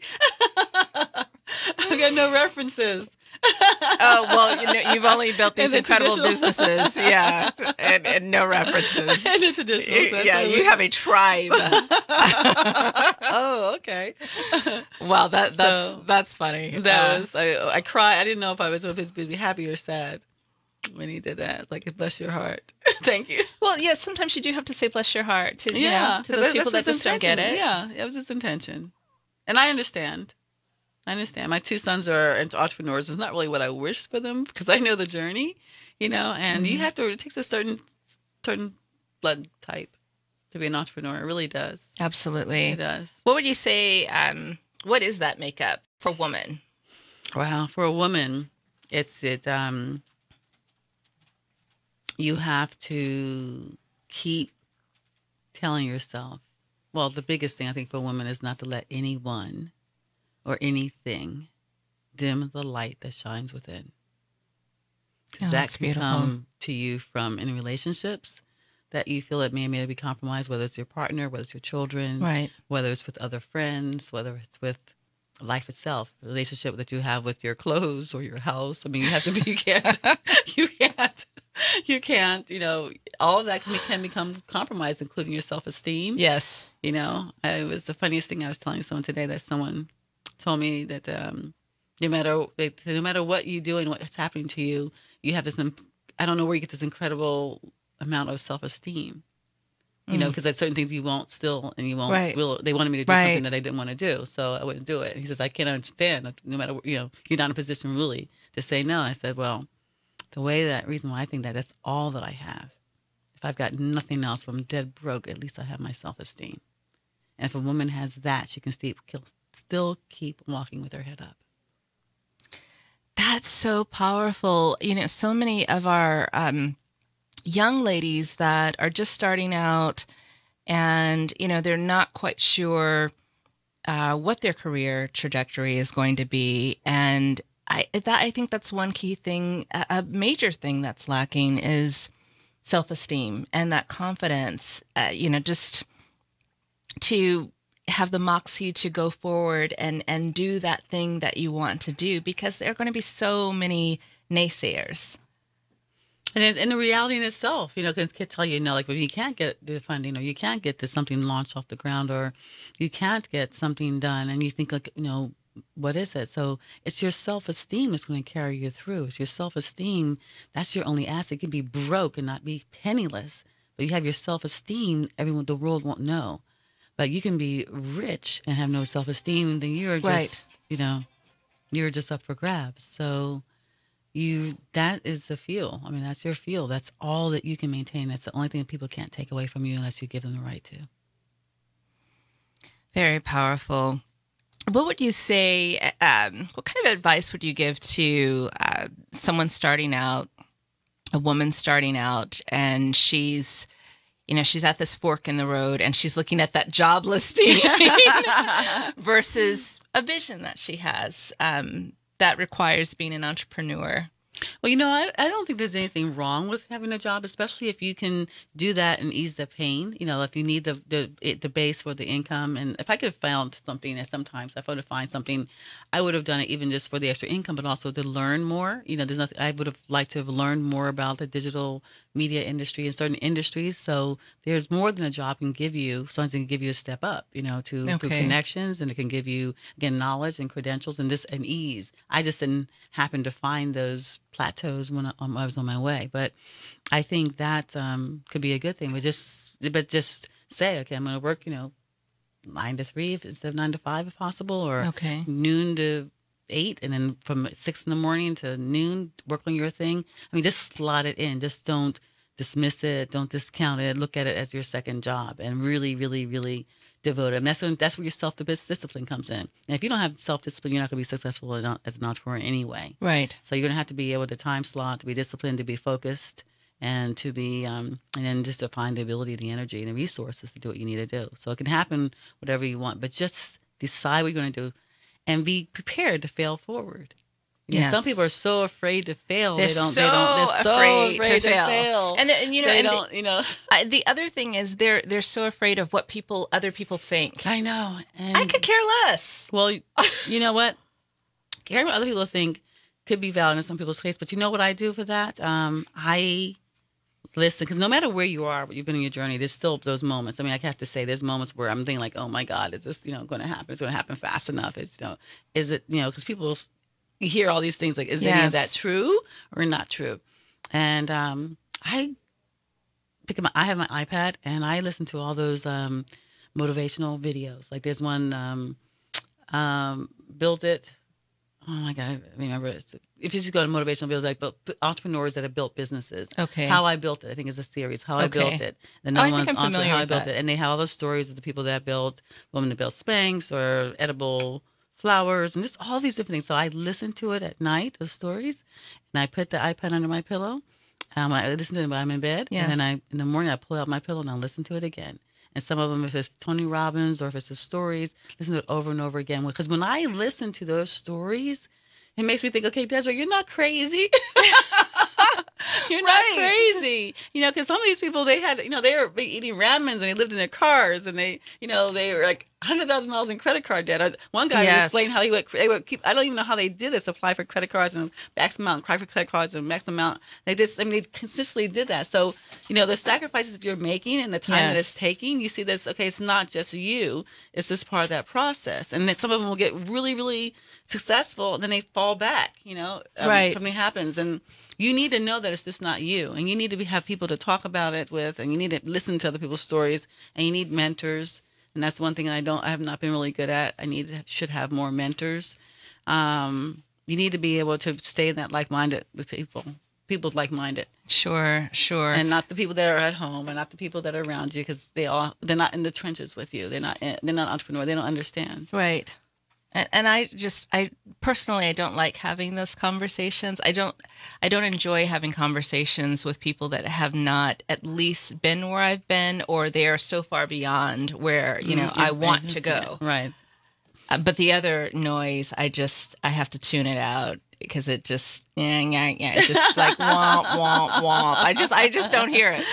I got no references. Oh, well, you've only built these incredible businesses. Yeah. And no references. In the traditional sense. Yeah, you have a tribe. Oh, okay. Well, that's funny. That was, I cried. I didn't know if I was supposed to be happy or sad when he did that. Like, bless your heart. Thank you. Well, yeah, sometimes you do have to say bless your heart to, to those people that just don't get it. Yeah, it was his intention. And I understand. My 2 sons are entrepreneurs. It's not really what I wish for them, because I know the journey, and it takes a certain blood type to be an entrepreneur. It really does. Absolutely. It does. What would you say, what is that makeup for a woman? Wow. For a woman, you have to keep telling yourself, well, the biggest thing I think for a woman is not to let anyone or anything dim the light that shines within. Oh, that can come to you from in relationships that you feel it may be compromised, whether it's your partner, whether it's your children, right, whether it's with other friends, whether it's with life itself, the relationship that you have with your clothes or your house. I mean, you have to be, you can't, all of that can become compromised, including your self-esteem. Yes. It was the funniest thing. I was telling someone today that someone told me that no matter what you do and what's happening to you, you have this, I don't know where you get this incredible amount of self-esteem, because there's certain things you won't still, and you won't, they wanted me to do something that I didn't want to do. So I wouldn't do it. He says, I can't understand, no matter what, you're not in a position really to say no. I said, well, reason why I think that's all that I have. If I've got nothing else, if I'm dead broke, at least I have my self-esteem. And if a woman has that, she can still keep walking with her head up. That's so powerful. So many of our young ladies that are just starting out, and they're not quite sure what their career trajectory is going to be, and I think that's one key thing. A major thing that's lacking is self-esteem and that confidence. Just to have the moxie to go forward and do that thing that you want to do, because there are going to be so many naysayers. And the reality in itself, can tell you, like, when you can't get the funding, or you can't get something launched off the ground, or you can't get something done, and you think, like, what is it? So it's your self-esteem that's going to carry you through. It's your self-esteem. That's your only asset. You can be broke and not be penniless, but you have your self-esteem. The world won't know. But you can be rich and have no self-esteem, then you're just, you're just up for grabs. So that is the fuel. I mean, that's your fuel. That's all that you can maintain. That's the only thing that people can't take away from you unless you give them the right to. Very powerful. What would you say, what kind of advice would you give to someone starting out, a woman starting out, and she's at this fork in the road, and she's looking at that job listing versus a vision that she has that requires being an entrepreneur? Well, I don't think there's anything wrong with having a job, especially if you can do that and ease the pain. If you need the base for the income, and if I could have found something, that sometimes if I would have found something, I would have done it even just for the extra income, but also to learn more. There's nothing I would have liked to have learned more about the digital media industry and certain industries. So there's more than a job can give you. Something can give you a step up, through connections, and it can give you again knowledge and credentials and ease. I just didn't happen to find those plateaus when I was on my way, but I think that could be a good thing. But just say, okay, I'm going to work, 9 to 3 instead of 9 to 5 if possible, or noon to 8, and then from 6 in the morning to noon, work on your thing. I mean, just slot it in. Just don't dismiss it. Don't discount it. Look at it as your second job, and really, really, really devoted. And that's where your self-discipline comes in. And if you don't have self-discipline, you're not going to be successful as an entrepreneur anyway. Right. So you're going to have to be able to time slot, to be disciplined, to be focused, and to be, and then just to find the ability, the energy, and the resources to do what you need to do. So it can happen whatever you want, but just decide what you're going to do, and be prepared to fail forward. Yes. Some people are so afraid to fail. They're so afraid to fail. And the other thing is they're so afraid of what other people think. I know. And I could care less. Well, you know what? Caring what other people think could be valid in some people's case, but you know what I do for that? I listen, because no matter where you are, what you've been in your journey, there's still those moments. I mean, I have to say, there's moments where I'm thinking like, oh my God, is this, going to happen? It's going to happen fast enough. It's, is it, because people, you hear all these things like, is any of that true or not true? And I have my iPad, and I listen to all those motivational videos. Like there's one, Build It. Oh my God, I remember it. If you just go to motivational videos, like entrepreneurs that have built businesses. Okay. How I Built It, I think is a series. How I Built It. The number one's How I Built It. And they have all those stories of the people that built, women that built Spanx or edible flowers, and just all these different things. So I listen to it at night, those stories, and I put the iPad under my pillow. I listen to it when I'm in bed. Yes. And then in the morning, I pull out my pillow and I listen to it again. And some of them, if it's Tony Robbins or if it's the stories, listen to it over and over again. Because when I listen to those stories, it makes me think, okay, Desiree, you're not crazy. You're not crazy. Because some of these people, they had, they were eating ramens and they lived in their cars, and they were like $100,000 in credit card debt. One guy explained how they would keep, I don't even know how they did this, apply for credit cards and max amount, cry for credit cards and max amount. They consistently did that. So, the sacrifices that you're making and the time that it's taking, you see this, okay, it's not just you, it's just part of that process. And then some of them will get really, really successful, and then they fall back, something happens. And you need to know that it's just not you, and you need to have people to talk about it with, and you need to listen to other people's stories, and you need mentors. And that's one thing I have not been really good at. Should have more mentors. You need to be able to stay in that like-minded with people like-minded. Sure. And not the people that are at home, and not the people that are around you, because they're not in the trenches with you. They're not entrepreneur. They don't understand. Right. And I personally, I don't like having those conversations. I don't enjoy having conversations with people that have not at least been where I've been, or they are so far beyond where, I want to go. Right. But the other noise, I have to tune it out, because it just, it's just like womp, womp, womp. I just don't hear it.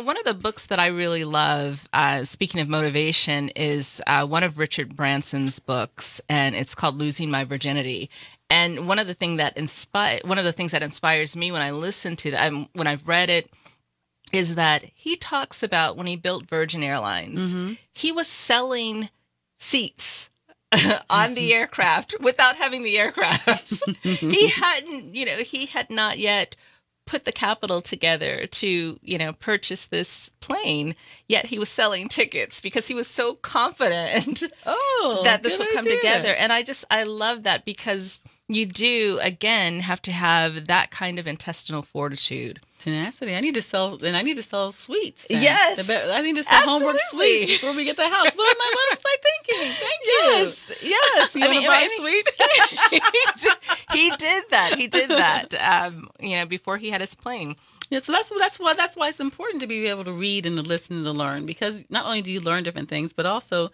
One of the books that I really love, speaking of motivation, is one of Richard Branson's books, and it's called Losing My Virginity. And one of the things that inspires me when I listen to that, when I've read it, is that he talks about when he built Virgin Airlines, he was selling seats on the aircraft without having the aircraft. He had not yet put the capital together to, purchase this plane, yet he was selling tickets because he was so confident that this would come together. And I love that, because you do, again, have to have that kind of intestinal fortitude. Tenacity. I need to sell sweets. Then. Yes. I need to sell homework sweets before we get the house. What am I thinking? Thank you. Yes. You want to buy a sweet? He did that. Before he had his plane. Yeah, so that's why it's important to be able to read and to listen and to learn, because not only do you learn different things, but also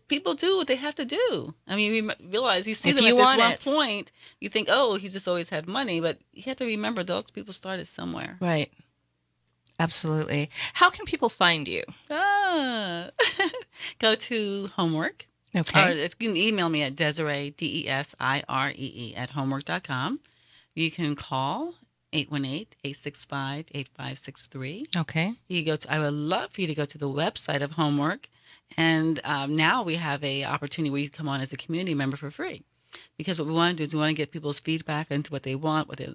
People do what they have to do. I mean, you realize you see If them you at this want one it. point, you think, oh, he's just always had money, but you have to remember those people started somewhere. Right. Absolutely. How can people find you? Ah. Go to Homework. Or Okay. you can email me at Desiree, DESIREE, at homework.com. You can call 818-865-8563. Okay. I would love for you to go to the website of Homework. And now we have a opportunity where you come on as a community member for free. Because what we want to do is we want to get people's feedback into what they want, what they're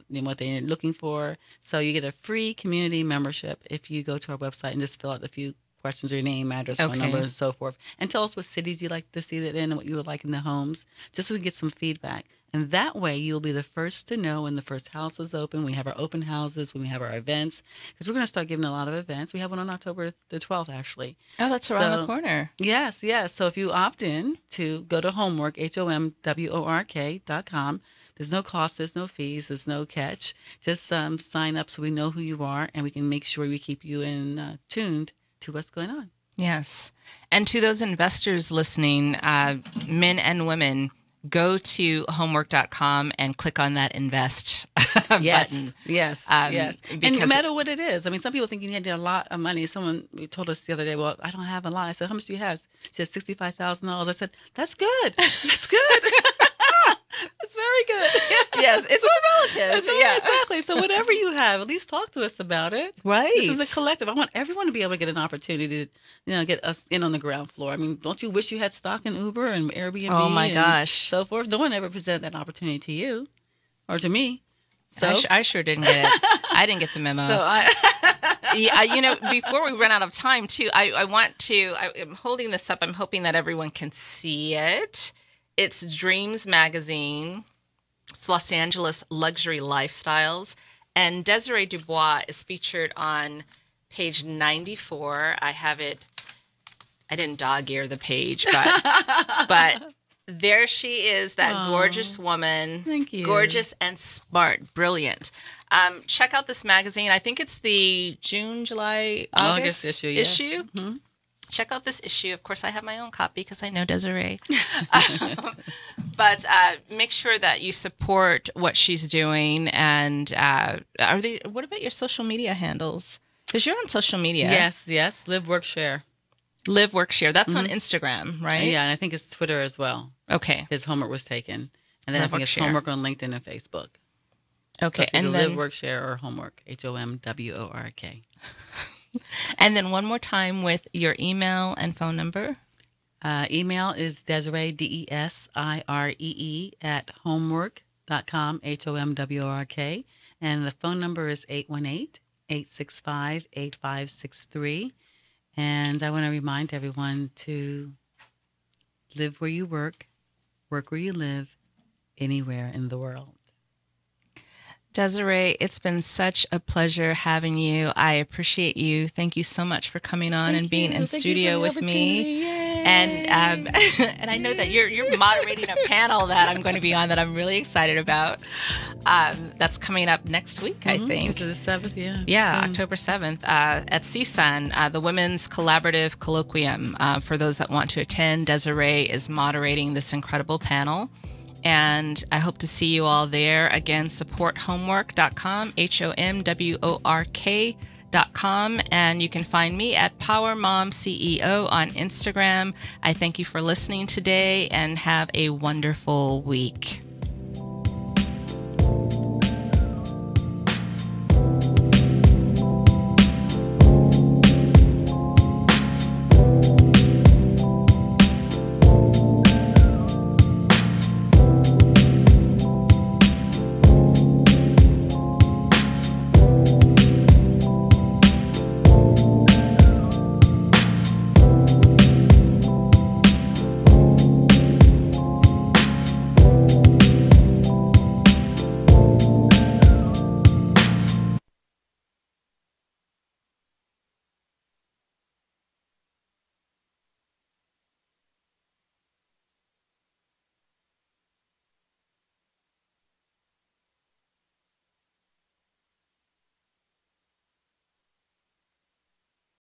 looking for. So you get a free community membership if you go to our website and just fill out a few questions, your name, address, phone number, and so forth. And tell us what cities you'd like to see that in and what you would like in the homes, just so we get some feedback. And that way you'll be the first to know when the first house is open. We have our open houses, when we have our events, because we're going to start giving a lot of events. We have one on October the 12th, actually. Oh, that's around the corner. Yes, yes. So if you opt in to go to Homework, HOMWORK.com, there's no cost, there's no fees, there's no catch. Just sign up so we know who you are and we can make sure we keep you tuned to what's going on. Yes. And to those investors listening, men and women, go to homework.com and click on that invest button. Yes. And no matter what it is. I mean, some people think you need a lot of money. Someone told us the other day, well, I don't have a lot. I said, how much do you have? She said, $65,000. I said, that's good. That's good. That's very good. Yes, it's all relative. Yeah, exactly. So whatever you have, at least talk to us about it. Right. This is a collective. I want everyone to be able to get an opportunity to, get us in on the ground floor. I mean, don't you wish you had stock in Uber and Airbnb? Oh my and gosh. so forth. No one ever presented that opportunity to you or to me. So I sure didn't get it. I didn't get the memo. So before we run out of time, too, I'm holding this up. I'm hoping that everyone can see it. It's Dreams Magazine. It's Los Angeles Luxury Lifestyles. And Desiree Dubois is featured on page 94. I have it. I didn't dog ear the page, but there she is, that gorgeous woman. Thank you. Gorgeous and smart. Brilliant. Check out this magazine. I think it's the June, July, August issue. Yeah. Mm-hmm. Check out this issue. Of course, I have my own copy because I know Desiree. But make sure that you support what she's doing. And what about your social media handles? Because you're on social media. Yes. Live, work, share. Live, work, share. That's on Instagram, right? Yeah, and I think it's Twitter as well. Okay. His homework was taken. And then I think it's Homework on LinkedIn and Facebook. Okay. So and then Live, Work, Share, or Homework. HOMWORK. And then one more time with your email and phone number. Email is Desiree, DESIREE, at homework.com, HOMWORK. And the phone number is 818-865-8563. And I want to remind everyone to live where you work where you live, anywhere in the world. Desiree, it's been such a pleasure having you. I appreciate you. Thank you so much for coming on and being in studio with me. Yay. And and I know that you're moderating a panel that I'm going to be on that I'm really excited about. That's coming up next week, I think. Is it the 7th? Yeah. Yeah, soon. October 7th at CSUN, the Women's Collaborative Colloquium. For those that want to attend, Desiree is moderating this incredible panel. And I hope to see you all there. Again, support homework.com, HOMWORK.com. And you can find me at Power Mom CEO on Instagram. I thank you for listening today and have a wonderful week.